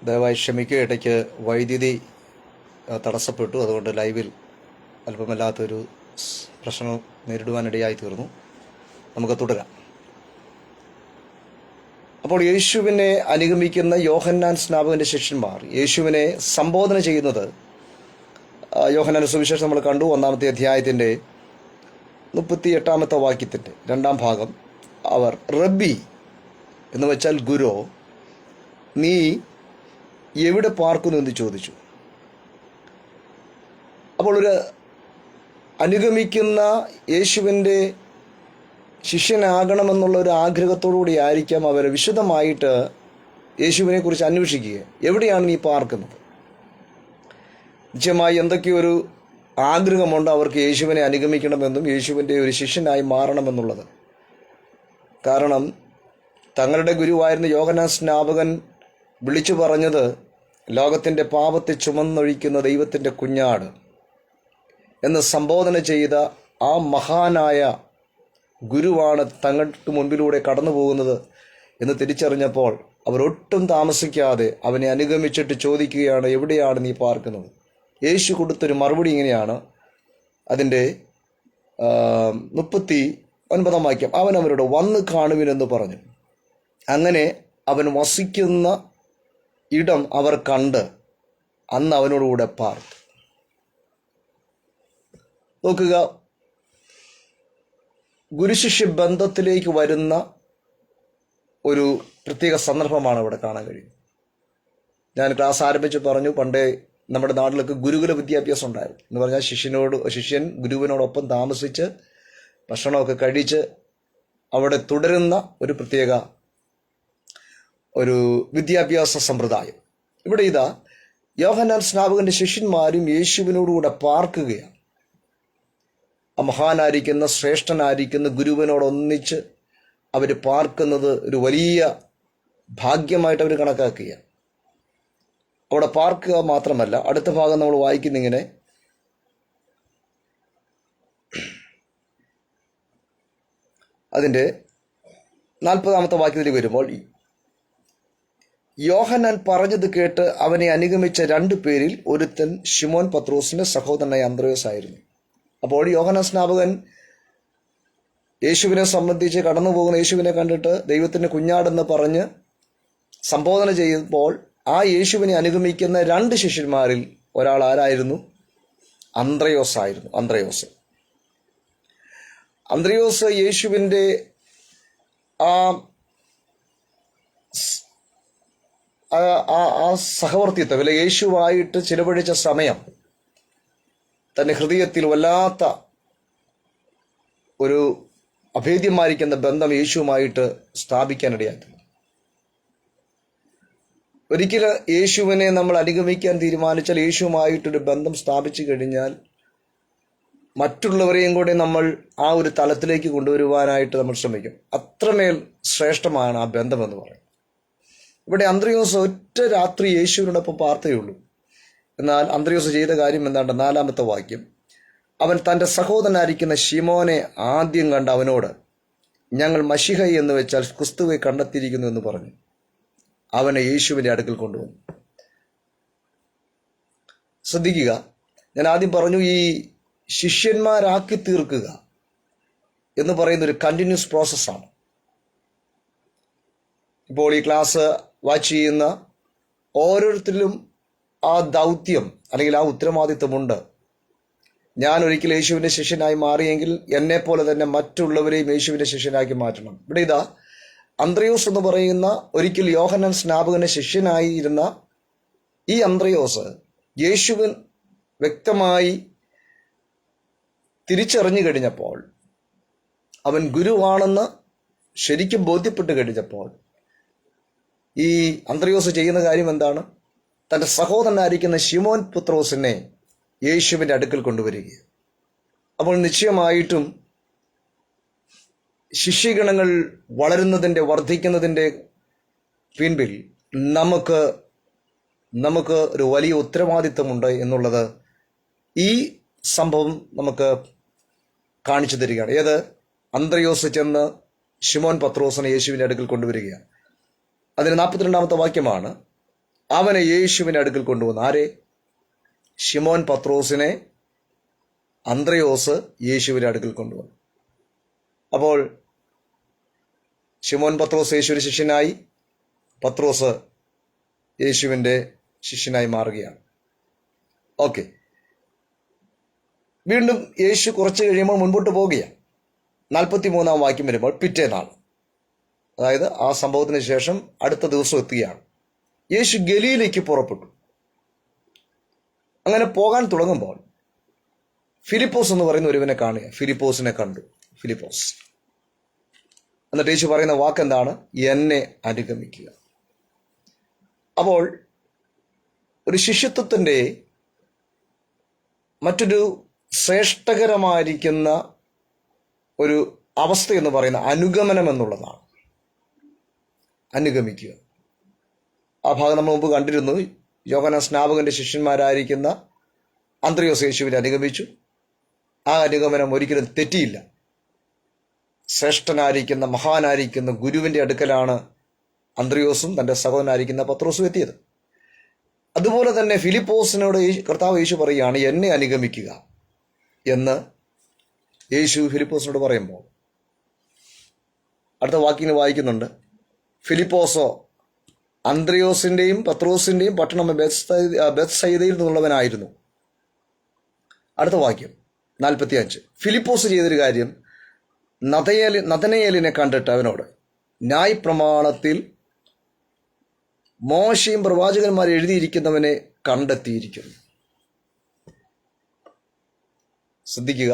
ദയവായി ക്ഷമിക്കുക, ഇടയ്ക്ക് വൈദ്യുതി തടസ്സപ്പെട്ടു. അതുകൊണ്ട് ലൈവിൽ അല്പമല്ലാത്തൊരു പ്രശ്നം നേരിടുവാനിടയായി തീർന്നു. നമുക്ക് തുടരാം. അപ്പോൾ യേശുവിനെ അനുഗമിക്കുന്ന യോഹന്നാൻ സ്നാപകന്റെ ശിഷ്യന്മാർ യേശുവിനെ സംബോധന ചെയ്യുന്നത് യോഹന്നാൻ സുവിശേഷം നമ്മൾ കണ്ടു. 1-ാമത്തെ അധ്യായത്തിൻ്റെ 38-ാമത്തെ വാക്യത്തിൻ്റെ 2-ാം ഭാഗം. അവർ റബ്ബി എന്ന് വെച്ചാൽ ഗുരു, നീ എവിടെ പാർക്കുന്നു എന്ന് ചോദിച്ചു. അപ്പോൾ ഒരു അനുഗമിക്കുന്ന യേശുവിൻ്റെ ശിഷ്യനാകണമെന്നുള്ള ഒരു ആഗ്രഹത്തോടുകൂടി ആയിരിക്കാം അവർ വിശദമായിട്ട് യേശുവിനെ കുറിച്ച് അന്വേഷിക്കുക. എവിടെയാണ് നീ പാർക്കുന്നത്? നിശ്ചയമായി എന്തൊക്കെയൊരു ആഗ്രഹമുണ്ട് അവർക്ക് യേശുവിനെ അനുഗമിക്കണമെന്നും യേശുവിൻ്റെ ഒരു ശിഷ്യനായി മാറണമെന്നുള്ളത്. കാരണം തങ്ങളുടെ ഗുരുവായിരുന്ന യോഹന്നാൻ സ്നാപകൻ വിളിച്ചു പറഞ്ഞത് ലോകത്തിൻ്റെ പാപത്തെ ചുമന്നൊഴിക്കുന്ന ദൈവത്തിൻ്റെ കുഞ്ഞാട് എന്ന് സംബോധന ചെയ്ത ആ മഹാനായ ഗുരുവാണ് തങ്ങൾക്ക് മുൻപിലൂടെ കടന്നു പോകുന്നത് എന്ന് തിരിച്ചറിഞ്ഞപ്പോൾ അവരൊട്ടും താമസിക്കാതെ അവനെ അനുഗമിച്ചിട്ട് ചോദിക്കുകയാണ്, എവിടെയാണ് നീ പാർക്കുന്നത്? യേശു കൊടുത്തൊരു മറുപടി ഇങ്ങനെയാണ്. അതിൻ്റെ 39-ാം വാക്യം. അവൻ അവരോട് വന്ന് കാണുവിനെന്ന് പറഞ്ഞു. അങ്ങനെ അവൻ വസിക്കുന്ന ഇടം അവർ കണ്ട് അന്ന് അവനോടുകൂടെ പാർത്തു. നോക്കുക, ഗുരുശിഷ്യ ബന്ധത്തിലേക്ക് വരുന്ന ഒരു പ്രത്യേക സന്ദർഭമാണ് ഇവിടെ കാണാൻ കഴിയും. ഞാൻ ക്ലാസ് ആരംഭിച്ച് പറഞ്ഞു, പണ്ടേ നമ്മുടെ നാട്ടിലൊക്കെ ഗുരുകുല വിദ്യാഭ്യാസം ഉണ്ടായിരുന്നു. എന്ന് പറഞ്ഞാൽ ശിഷ്യൻ ഗുരുവിനോടൊപ്പം താമസിച്ച് ഭക്ഷണമൊക്കെ കഴിച്ച് അവിടെ തുടരുന്ന ഒരു പ്രത്യേക ഒരു വിദ്യാഭ്യാസ സമ്പ്രദായം. ഇവിടെ ഇതാ യോഹന്നാൻ സ്നാപകന്റെ ശിഷ്യന്മാരും യേശുവിനോടുകൂടെ പാർക്കുകയാണ്. ആ മഹാനായിരിക്കുന്ന ശ്രേഷ്ഠനായിരിക്കുന്ന ഗുരുവിനോടൊന്നിച്ച് അവർ പാർക്കുന്നത് ഒരു വലിയ ഭാഗ്യമായിട്ട് അവർ കണക്കാക്കുകയാണ്. അവിടെ പാർക്കുക മാത്രമല്ല, അടുത്ത ഭാഗം നമ്മൾ വായിക്കുന്നിങ്ങനെ, അതിൻ്റെ 40-ാമത്തെ വാക്യത്തിലേക്ക് വരുമ്പോൾ, യോഹന്നാൻ പറഞ്ഞത് കേട്ട് അവനെ അനുഗമിച്ച 2 പേരിൽ ഒരുത്തൻ ശിമോൻ പത്രോസിന്റെ സഹോദരനായ അന്ത്രയോസ് ആയിരുന്നു. അപ്പോൾ യോഹന്നാൻ സ്നാപകൻ യേശുവിനെ സംബന്ധിച്ച് കടന്നു പോകുന്ന യേശുവിനെ കണ്ടിട്ട് ദൈവത്തിൻ്റെ കുഞ്ഞാടെന്ന് പറഞ്ഞ് സംബോധന ചെയ്യുമ്പോൾ ആ യേശുവിനെ അനുഗമിക്കുന്ന 2 ശിഷ്യന്മാരിൽ ഒരാൾ ആരായിരുന്നു? അന്ത്രയോസ് ആയിരുന്നു. അന്ത്രയോസ് യേശുവിൻ്റെ ആ സഹവർത്തിത്വം അല്ലെ, യേശുവായിട്ട് ചിലവഴിച്ച സമയം തൻ്റെ ഹൃദയത്തിൽ വല്ലാത്ത ഒരു അഭേദ്യമായിരിക്കുന്ന ബന്ധം യേശുവുമായിട്ട് സ്ഥാപിക്കാനിടയാക്കി. ഒരിക്കലും യേശുവിനെ നമ്മൾ അനുഗമിക്കാൻ തീരുമാനിച്ചാൽ, യേശുവുമായിട്ടൊരു ബന്ധം സ്ഥാപിച്ചു കഴിഞ്ഞാൽ മറ്റുള്ളവരെയും കൂടെ നമ്മൾ ആ ഒരു തലത്തിലേക്ക് കൊണ്ടുവരുവാനായിട്ട് നമ്മൾ ശ്രമിക്കും. അത്രമേൽ ശ്രേഷ്ഠമാണ് ആ ബന്ധമെന്ന് പറയുന്നത്. ഇവിടെ അന്ത്രയോസ് ഒറ്റ രാത്രി യേശുവിനോടൊപ്പം പാർത്തയുള്ളൂ. എന്നാൽ അന്ത്രയോസ് ചെയ്ത കാര്യം എന്താണ്ട് 4-ാമത്തെ വാക്യം. അവൻ തൻ്റെ സഹോദരനായിരിക്കുന്ന ശിമോനെ ആദ്യം കണ്ട് അവനോട്, ഞങ്ങൾ മശിഹ എന്ന് വെച്ചാൽ ക്രിസ്തുവെ കണ്ടെത്തിയിരിക്കുന്നു എന്ന് പറഞ്ഞു അവനെ യേശുവിൻ്റെ അടുക്കൽ കൊണ്ടുവന്നു. ശ്രദ്ധിക്കുക, ഞാൻ ആദ്യം പറഞ്ഞു, ഈ ശിഷ്യന്മാരാക്കി തീർക്കുക എന്ന് പറയുന്ന ഒരു കണ്ടിന്യൂസ് പ്രോസസ്സാണ്. ഇപ്പോൾ ഈ ക്ലാസ് വാച്ച് ചെയ്യുന്ന ഓരോരുത്തരിലും ആ ദൗത്യം അല്ലെങ്കിൽ ആ ഉത്തരവാദിത്വമുണ്ട്. ഞാൻ ഒരിക്കൽ യേശുവിൻ്റെ ശിഷ്യനായി മാറിയെങ്കിൽ എന്നെപ്പോലെ തന്നെ മറ്റുള്ളവരെയും യേശുവിൻ്റെ ശിഷ്യനാക്കി മാറ്റണം. ഇവിടെ ഇതാ അന്ത്രയോസ് എന്ന് പറയുന്ന ഒരിക്കൽ യോഹന്നാൻ സ്നാപകന്റെ ശിഷ്യനായിരുന്ന ഈ അന്ത്രയോസ് യേശുവിൻ വ്യക്തമായി തിരിച്ചറിഞ്ഞു കഴിഞ്ഞപ്പോൾ, അവൻ ഗുരുവാണെന്ന് ശരിക്കും ബോധ്യപ്പെട്ട് കഴിഞ്ഞപ്പോൾ, ഈ അന്ത്രയോസ് ചെയ്യുന്ന കാര്യം എന്താണ്? തൻ്റെ സഹോദരനായിരിക്കുന്ന ശിമോൻ പത്രോസിനെ യേശുവിൻ്റെ അടുക്കൽ കൊണ്ടുവരികയാണ്. അപ്പോൾ നിശ്ചയമായിട്ടും ശിഷ്യഗണങ്ങൾ വളരുന്നതിൻ്റെ വർദ്ധിക്കുന്നതിൻ്റെ പിൻപിൽ നമുക്ക് ഒരു വലിയ ഉത്തരവാദിത്വമുണ്ട് എന്നുള്ളത് ഈ സംഭവം നമുക്ക് കാണിച്ചു തരികയാണ്. ഏത്? അന്ത്രയോസ് ചെന്ന് ശിമോൻ പത്രോസിനെ യേശുവിൻ്റെ അടുക്കൽ കൊണ്ടുവരികയാണ്. അതിന് 42-ാമത്തെ വാക്യമാണ്. അവനെ യേശുവിൻ്റെ അടുക്കൽ കൊണ്ടുവന്നു. ആരെ? ശിമോൻ പത്രോസിനെ അന്ത്രയോസ് യേശുവിൻ്റെ അടുക്കൽ കൊണ്ടുവന്നു. അപ്പോൾ ശിമോൻ പത്രോസ് യേശുവിൻ്റെ ശിഷ്യനായി, പത്രോസ് യേശുവിൻ്റെ ശിഷ്യനായി മാറുകയാണ്. ഓക്കെ, വീണ്ടും യേശു കുറച്ച് കഴിയുമ്പോൾ മുൻപോട്ട് പോവുകയാണ്. 43-ാം വാക്യം വരുമ്പോൾ പിറ്റേന്നാൾ, അതായത് ആ സംഭവത്തിന് ശേഷം അടുത്ത ദിവസം എത്തുകയാണ്. യേശു ഗലീലയ്ക്ക് പുറപ്പെട്ടു. അങ്ങനെ പോകാൻ തുടങ്ങുമ്പോൾ ഫിലിപ്പോസ് എന്ന് പറയുന്ന ഒരുവനെ കാണുക. ഫിലിപ്പോസിനെ കണ്ടു. ഫിലിപ്പോസ് എന്നിട്ട് യേശു പറയുന്ന വാക്കെന്താണ്? എന്നെ അനുഗമിക്കുക. അപ്പോൾ ഒരു ശിഷ്യത്വത്തിൻ്റെ മറ്റൊരു ശ്രേഷ്ഠകരമായിരിക്കുന്ന ഒരു അവസ്ഥ എന്ന് പറയുന്ന അനുഗമനം എന്നുള്ളതാണ്. അനുഗമിക്കുക. ആ ഭാഗം നമ്മൾ മുമ്പ് കണ്ടിരുന്നു. യോഹന്നാൻ സ്നാപകന്റെ ശിഷ്യന്മാരായിരിക്കുന്ന അന്ത്രയോസ് യേശുവിനെ അനുഗമിച്ചു. ആ അനുഗമനം ഒരിക്കലും തെറ്റിയില്ല. ശ്രേഷ്ഠനായിരിക്കുന്ന മഹാനായിരിക്കുന്ന ഗുരുവിൻ്റെ അടുക്കലാണ് അന്ത്രയോസും തൻ്റെ സഹോദരനായിരിക്കുന്ന പത്രോസും എത്തിയത്. അതുപോലെ തന്നെ ഫിലിപ്പോസിനോട് കർത്താവ് യേശു പറയുകയാണ്, എന്നെ അനുഗമിക്കുക എന്ന് യേശു ഫിലിപ്പോസിനോട് പറയുമ്പോൾ അടുത്ത വാക്കിന് വായിക്കുന്നുണ്ട്, ഫിലിപ്പോസോ അന്ത്രയോസിൻ്റെയും പത്രോസിൻ്റെയും പട്ടണം ബെത്സയിദയിൽ നിന്നുള്ളവനായിരുന്നു. അടുത്ത വാക്യം 45. ഫിലിപ്പോസ് ചെയ്തൊരു കാര്യം, നഥനയേലിനെ കണ്ടിട്ട് അവനോട്, ന്യായപ്രമാണത്തിൽ മോശയും പ്രവാചകന്മാർ എഴുതിയിരിക്കുന്നവനെ കണ്ടെത്തിയിരിക്കുന്നു. ശ്രദ്ധിക്കുക,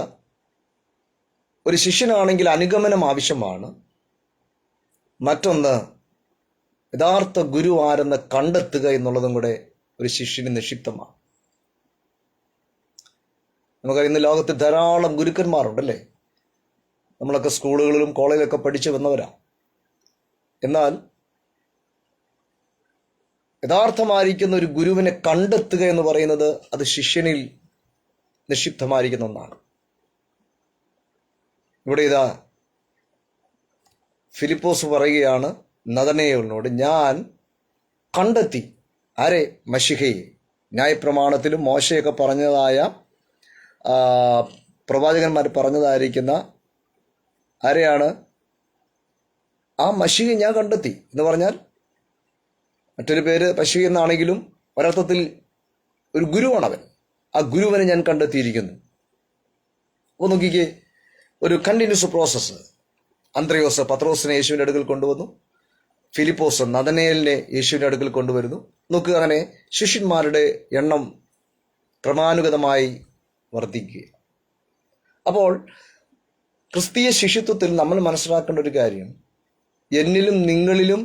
ഒരു ശിഷ്യനാണെങ്കിൽ അനുഗമനം ആവശ്യമാണ്. മറ്റൊന്ന്, യഥാർത്ഥ ഗുരു ആരെന്ന് കണ്ടെത്തുക എന്നുള്ളതും കൂടെ ഒരു ശിഷ്യന് നിക്ഷിപ്തമാണ്. നമുക്കറിയാം, ഇന്ന് ലോകത്തിൽ ധാരാളം ഗുരുക്കന്മാരുണ്ടല്ലേ. നമ്മളൊക്കെ സ്കൂളുകളിലും കോളേജിലൊക്കെ പഠിച്ചു വന്നവരാ. എന്നാൽ യഥാർത്ഥമായിരിക്കുന്ന ഒരു ഗുരുവിനെ കണ്ടെത്തുക എന്ന് പറയുന്നത് അത് ശിഷ്യനിൽ നിക്ഷിപ്തമായിരിക്കുന്ന ഒന്നാണ്. ഇവിടെ ഇതാ ഫിലിപ്പോസ് പറയുകയാണ് നഥനയേലിനോട്, ഞാൻ കണ്ടെത്തി. ആരെ? മശിഹയെ. ന്യായപ്രമാണത്തിലും മോശയൊക്കെ പറഞ്ഞതായ പ്രവാചകന്മാർ പറഞ്ഞതായിരിക്കുന്ന ആരെയാണ്? ആ മശിഹയെ ഞാൻ കണ്ടെത്തി എന്ന് പറഞ്ഞാൽ, മറ്റൊരു പേര് മശിഹ എന്നാണെങ്കിലും ഒരർത്ഥത്തിൽ ഒരു ഗുരുവാണവൻ. ആ ഗുരുവിനെ ഞാൻ കണ്ടെത്തിയിരിക്കുന്നു. അപ്പോൾ നോക്കിക്കേ, ഒരു കണ്ടിന്യൂസ് പ്രോസസ്സ്. അന്ത്രയോസ് പത്രോസിനെ യേശുവിൻ്റെ അടുക്കൽ കൊണ്ടുവന്നു. ഫിലിപ്പോസ് നഥനയേലിനെ യേശുവിൻ്റെ അടുക്കൽ കൊണ്ടുവരുന്നു. നോക്കുക, അങ്ങനെ ശിഷ്യന്മാരുടെ എണ്ണം ക്രമാനുഗതമായി വർദ്ധിക്കുക. അപ്പോൾ ക്രിസ്തീയ ശിഷ്യത്വത്തിൽ നമ്മൾ മനസ്സിലാക്കേണ്ട ഒരു കാര്യം, എന്നിലും നിങ്ങളിലും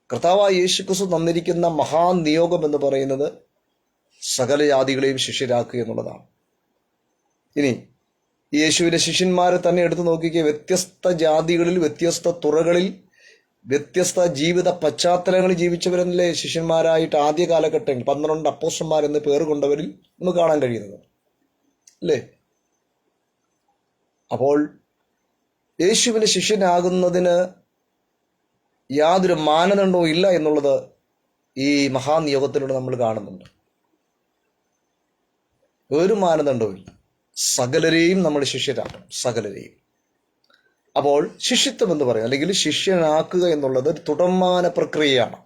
കർത്താവായ യേശുക്രിസ്തു തന്നിരിക്കുന്ന മഹാനിയോഗം എന്ന് പറയുന്നത് സകല ജാതികളെയും ശിഷ്യരാക്കുക എന്നുള്ളതാണ്. ഇനി യേശുവിൻ്റെ ശിഷ്യന്മാരെ തന്നെ എടുത്തു നോക്കിക്കുക. വ്യത്യസ്ത ജാതികളിൽ, വ്യത്യസ്ത തുറകളിൽ, വ്യത്യസ്ത ജീവിത പശ്ചാത്തലങ്ങളിൽ ജീവിച്ചവരല്ലേ ശിഷ്യന്മാരായിട്ട് ആദ്യ കാലഘട്ടങ്ങളിൽ 12 അപ്പോസ്തലന്മാരെന്ന് പേര് കൊണ്ടവരിൽ നമുക്ക് കാണാൻ കഴിയുന്നത് അല്ലേ. അപ്പോൾ യേശുവിൻ്റെ ശിഷ്യനാകുന്നതിന് യാതൊരു മാനദണ്ഡവും ഇല്ല എന്നുള്ളത് ഈ മഹാനിയോഗത്തിലൂടെ നമ്മൾ കാണുന്നുണ്ട്. ഒരു മാനദണ്ഡവും ഇല്ല. സകലരെയും നമ്മൾ ശിഷ്യരാക്കണം, സകലരെയും. അപ്പോൾ ശിഷ്യത്വം എന്ന് പറയും, അല്ലെങ്കിൽ ശിഷ്യനാക്കുക എന്നുള്ളത് ഒരു തുടർമാന പ്രക്രിയയാണ്.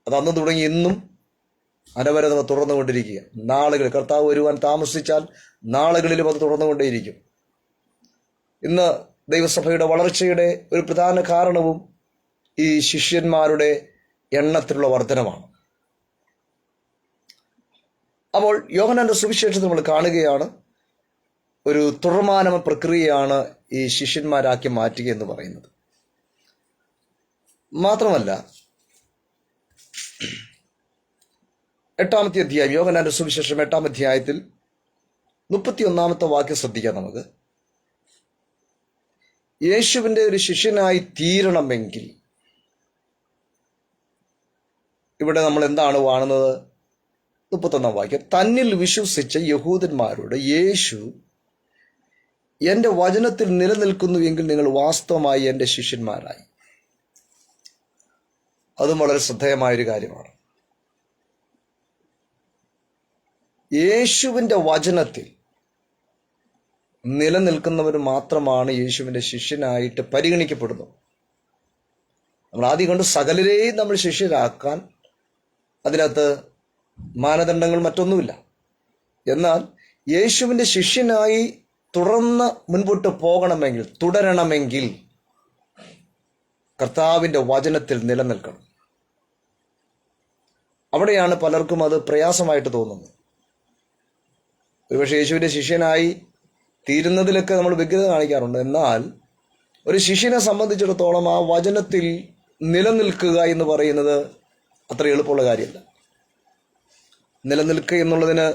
അത് അന്ന് തുടങ്ങി ഇന്നും അനവരതം തുറന്നുകൊണ്ടിരിക്കുക. നാളുകൾ കർത്താവ് വരുവാൻ താമസിച്ചാൽ നാളുകളിലും അത് തുറന്നുകൊണ്ടേയിരിക്കും. ഇന്ന് ദൈവസഭയുടെ വളർച്ചയുടെ ഒരു പ്രധാന കാരണവും ഈ ശിഷ്യന്മാരുടെ എണ്ണത്തിലുള്ള വർധനമാണ്. അപ്പോൾ യോഹന്നാന്റെ സുവിശേഷത്തിൽ നമ്മൾ കാണുകയാണ്, ഒരു തുടർമാന പ്രക്രിയയാണ് ഈ ശിഷ്യന്മാരാക്കി മാറ്റുക എന്ന് പറയുന്നത്. മാത്രമല്ല, 8-ാമത്തെ അധ്യായം, യോഹന്നാന്റെ സുവിശേഷം 8-ാം അധ്യായത്തിൽ 31-ാമത്തെ വാക്യം ശ്രദ്ധിക്കാം നമുക്ക്. യേശുവിൻ്റെ ഒരു ശിഷ്യനായി തീരണമെങ്കിൽ ഇവിടെ നമ്മൾ എന്താണ് കാണുന്നത്? 31-ാം വാക്യം, തന്നിൽ വിശ്വസിച്ച യഹൂദന്മാരോട് യേശു, എൻ്റെ വചനത്തിൽ നിലനിൽക്കുന്നുവെങ്കിൽ നിങ്ങൾ വാസ്തവമായി എൻ്റെ ശിഷ്യന്മാരായി. അതും വളരെ ശ്രദ്ധേയമായൊരു കാര്യമാണ്. യേശുവിൻ്റെ വചനത്തിൽ നിലനിൽക്കുന്നവർ മാത്രമാണ് യേശുവിൻ്റെ ശിഷ്യനായിട്ട് പരിഗണിക്കപ്പെടുന്നത്. നമ്മൾ ആദ്യം കൊണ്ട് സകലരെയും നമ്മൾ ശിഷ്യരാക്കാൻ അതിനകത്ത് മാനദണ്ഡങ്ങൾ മറ്റൊന്നുമില്ല. എന്നാൽ യേശുവിൻ്റെ ശിഷ്യനായി തുടർന്ന് മുൻപോട്ട് പോകണമെങ്കിൽ, തുടരണമെങ്കിൽ കർത്താവിൻ്റെ വചനത്തിൽ നിലനിൽക്കണം. അവിടെയാണ് പലർക്കും അത് പ്രയാസമായിട്ട് തോന്നുന്നത്. ഒരുപക്ഷെ യേശുവിൻ്റെ ശിഷ്യനായി തീരുന്നതിലൊക്കെ നമ്മൾ വ്യഗ്രത കാണിക്കാറുണ്ട്. എന്നാൽ ഒരു ശിഷ്യനെ സംബന്ധിച്ചിടത്തോളം ആ വചനത്തിൽ നിലനിൽക്കുക എന്ന് പറയുന്നത് അത്ര എളുപ്പമുള്ള കാര്യമല്ല. നിലനിൽക്കുക എന്നുള്ളതിന്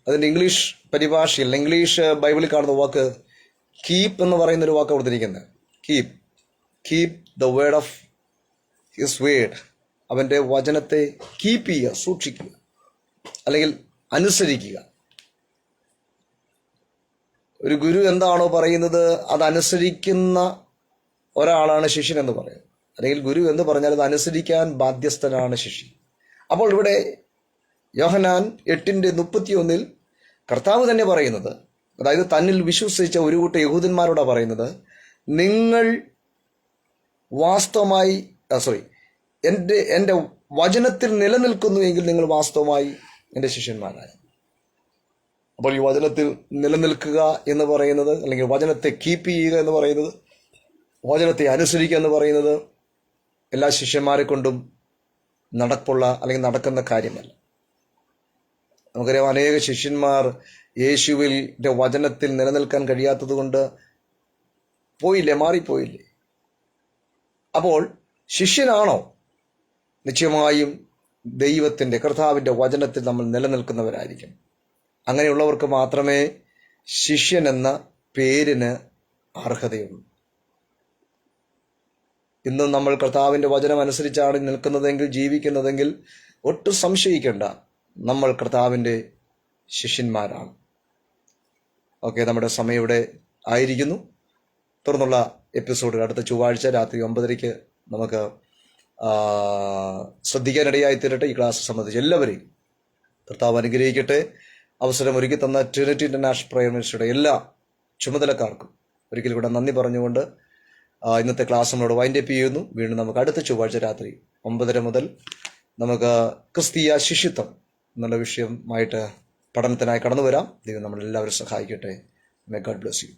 അതിൻ്റെ ഇംഗ്ലീഷ് പരിഭാഷയിൽ, ഇംഗ്ലീഷ് ബൈബിളിൽ കാണുന്ന വാക്ക് കീപ്പ് എന്ന് പറയുന്നൊരു വാക്ക് കൊടുത്തിരിക്കുന്നത്. Keep the word of his word. അവൻ്റെ വചനത്തെ കീപ്പ് ചെയ്യുക, സൂക്ഷിക്കുക, അല്ലെങ്കിൽ അനുസരിക്കുക. ഒരു ഗുരു എന്താണോ പറയുന്നത് അതനുസരിക്കുന്ന ഒരാളാണ് ശിഷ്യൻ എന്ന് പറയുന്നത്. അല്ലെങ്കിൽ ഗുരു എന്ന് പറഞ്ഞാൽ അത് അനുസരിക്കാൻ ബാധ്യസ്ഥനാണ് ശിഷ്യൻ. അപ്പോൾ ഇവിടെ യോഹന്നാൻ 8:31 കർത്താവ് തന്നെ പറയുന്നത്, അതായത് തന്നിൽ വിശ്വസിച്ച ഒരു കൂട്ടം യഹൂദന്മാരോടാണ് പറയുന്നത്, നിങ്ങൾ വാസ്തവമായി എൻ്റെ വചനത്തിൽ നിലനിൽക്കുന്നു എങ്കിൽ നിങ്ങൾ വാസ്തവമായി എൻ്റെ ശിഷ്യന്മാരായി. അപ്പോൾ ഈ വചനത്തിൽ നിലനിൽക്കുക എന്ന് പറയുന്നത്, അല്ലെങ്കിൽ വചനത്തെ കീപ്പ് ചെയ്യുക എന്ന് പറയുന്നത്, വചനത്തെ അനുസരിക്കുക എന്ന് പറയുന്നത് എല്ലാ ശിഷ്യന്മാരെ കൊണ്ടും നടപ്പുള്ള അല്ലെങ്കിൽ നടക്കുന്ന കാര്യമല്ല. നമുക്കറിയാം, അനേക ശിഷ്യന്മാർ യേശുവിൻ്റെ വചനത്തിൽ നിലനിൽക്കാൻ കഴിയാത്തത് കൊണ്ട് മാറിപ്പോയില്ലേ. അപ്പോൾ ശിഷ്യനാണോ? നിശ്ചയമായും ദൈവത്തിൻ്റെ, കർത്താവിൻ്റെ വചനത്തിൽ നമ്മൾ നിലനിൽക്കുന്നവരായിരിക്കും. അങ്ങനെയുള്ളവർക്ക് മാത്രമേ ശിഷ്യൻ എന്ന പേരിന് അർഹതയുള്ളൂ. ഇന്നും നമ്മൾ കർത്താവിൻ്റെ വചനം അനുസരിച്ചാണ് നിൽക്കുന്നതെങ്കിൽ, ജീവിക്കുന്നതെങ്കിൽ ഒട്ടും സംശയിക്കേണ്ട, നമ്മൾ കർത്താവിൻ്റെ ശിഷ്യന്മാരാണ്. ഓക്കെ, നമ്മുടെ സമയം ഇവിടെ ആയിരിക്കുന്നു. തുടർന്നുള്ള എപ്പിസോഡുകൾ അടുത്ത ചൊവ്വാഴ്ച രാത്രി 9:30 നമുക്ക് ശ്രദ്ധിക്കാനിടയായി തീരട്ടെ. ഈ ക്ലാസ് സംബന്ധിച്ച് എല്ലാവരെയും കർത്താവ് അനുഗ്രഹിക്കട്ടെ. അവസരം ഒരുക്കി തന്ന ട്രിനിറ്റി ഇന്റർനാഷണൽ പ്രയർ മിനിസ്ട്രിയുടെ എല്ലാ ചുമതലക്കാർക്കും ഒരിക്കൽ കൂടെ നന്ദി പറഞ്ഞുകൊണ്ട് ഇന്നത്തെ ക്ലാസ് നമ്മളോട് വൈൻഡപ്പ് ചെയ്യുന്നു. വീണ്ടും നമുക്ക് അടുത്ത ചൊവ്വാഴ്ച രാത്രി 9:30 മുതൽ നമുക്ക് ക്രിസ്തീയ ശിഷ്യത്വം എന്നുള്ള വിഷയമായിട്ട് പഠനത്തിനായി കടന്നു വരാം. ദൈവം നമ്മളെല്ലാവരും സഹായിക്കട്ടെ. May God bless you.